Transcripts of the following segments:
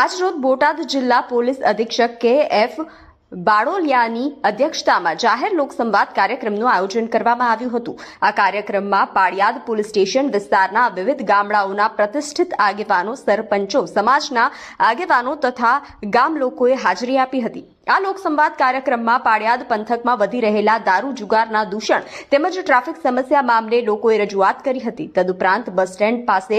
આજરોજ બોટાદ જિલ્લા પોલીસ અધિક્ષક કે.એફ. બાળોલિયાની અધ્યક્ષતામાં જાહેર લોકસંવાદ કાર્યક્રમનું આયોજન કરવામાં આવ્યું હતું। આ કાર્યક્રમમાં પાળિયાદ પોલીસ સ્ટેશન વિસ્તારના વિવિધ ગામડાઓના પ્રતિષ્ઠિત આગેવાનો, સરપંચો, સમાજના આગેવાનો તથા ગામ લોકોએ હાજરી આપી હતી। આ લોકસંવાદ કાર્યક્રમમાં પાળિયાદ પંથકમાં વધી રહેલા દારૂ જુગારના દૂષણ તેમજ ટ્રાફિક સમસ્યા મામલે લોકોએ રજૂઆત કરી હતી। તદુપરાંત બસ સ્ટેન્ડ પાસે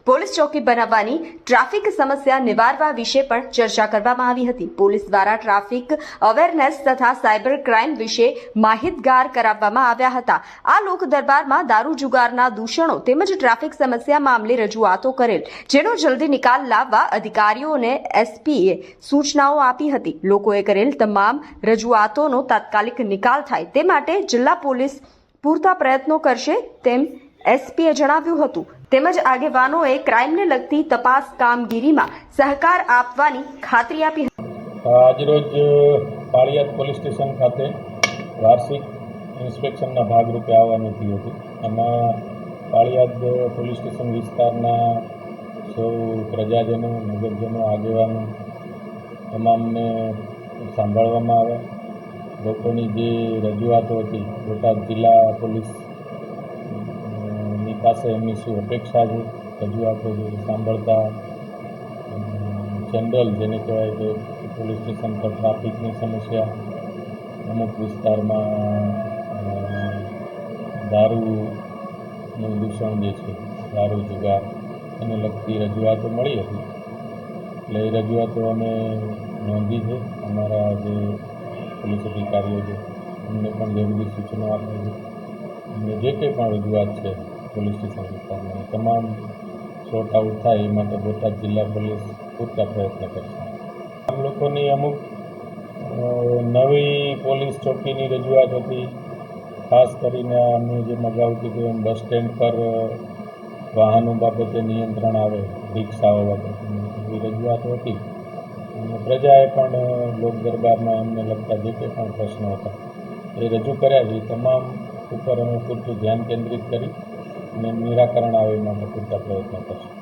પોલીસ ચોકી બનાવવાની, ટ્રાફિક સમસ્યા નિવારવા વિશે પણ ચર્ચા કરવામાં આવી હતી। પોલીસ દ્વારા ટ્રાફિક અવેરનેસ તથા સાયબર ક્રાઇમ વિશે માહિતગાર કરાવવામાં આવ્યા હતા। આ લોક દરબારમાં દારૂ જુગારના દૂષણો તેમજ ટ્રાફિક સમસ્યા મામલે રજૂઆતો કરેલ, જેનો જલ્દી નિકાલ લાવવા અધિકારીઓને એસપીએ સૂચનાઓ આપી હતી। લોકોએ કરેલ તમામ રજૂઆતોનો તાત્કાલિક નિકાલ થાય તે માટે જિલ્લા પોલીસ પૂરતા પ્રયત્નો કરશે તેમ એસપીએ જણાવ્યું હતું। તેમજ આગેવાનોએ ક્રાઇમને લગતી તપાસ કામગીરીમાં સહકાર આપવાની ખાતરી આપી હતી। આજરોજ પાળિયાદ પોલીસ સ્ટેશન ખાતે વાર્ષિક ઇન્સ્પેક્શનના ભાગરૂપે આવવાનું થયું હતું। એમાં પાળિયાદ પોલીસ સ્ટેશન વિસ્તારના સૌ પ્રજાજનો, નગરજનો, આગેવાનો તમામને સાંભળવામાં આવ્યા। લોકોની જે રજૂઆતો હતી, બોટાદ જિલ્લા પોલીસ ની પાસે એમની શું અપેક્ષા છે, રજૂઆતો છે સાંભળતા જનરલ જેને કહેવાય કે પોલીસ સ્ટેશન પર ટ્રાફિકની સમસ્યા, અમુક વિસ્તારમાં દારૂનું દૂષણ જે છે, દારૂ જુગાર એને લગતી રજૂઆતો મળી હતી। એટલે એ રજૂઆતો અમે નોંધી છે। અમારા જે પોલીસ અધિકારીઓ છે એમને પણ જરૂરી સૂચનો આપી છે। અને જે કંઈ પણ રજૂઆત છે પોલીસ સ્ટેશન વિસ્તારમાં તમામ સોર્ટ આઉટ થાય એ માટે બોટાદ જિલ્લા પોલીસ પૂરતા પ્રયત્ન કરશે। આમ લોકોની અમુક નવી પોલીસ ચોકીની રજૂઆત હતી, ખાસ કરીને અમે જે અગાઉ કીધું એમ બસ સ્ટેન્ડ પર વાહનો બાબતે નિયંત્રણ આવે, રિક્ષાઓ બાબતે એવી રજૂઆતો હતી। અને પ્રજાએ પણ લોક દરબારમાં એમને લગતા જે કંઈ પણ પ્રશ્નો હતા એ રજૂ કર્યા છે। તમામ ઉપર અમે પૂરતું ધ્યાન કેન્દ્રિત કરી અને નિરાકરણ આવે એ માટે પૂરતા પ્રયત્નો કરશું।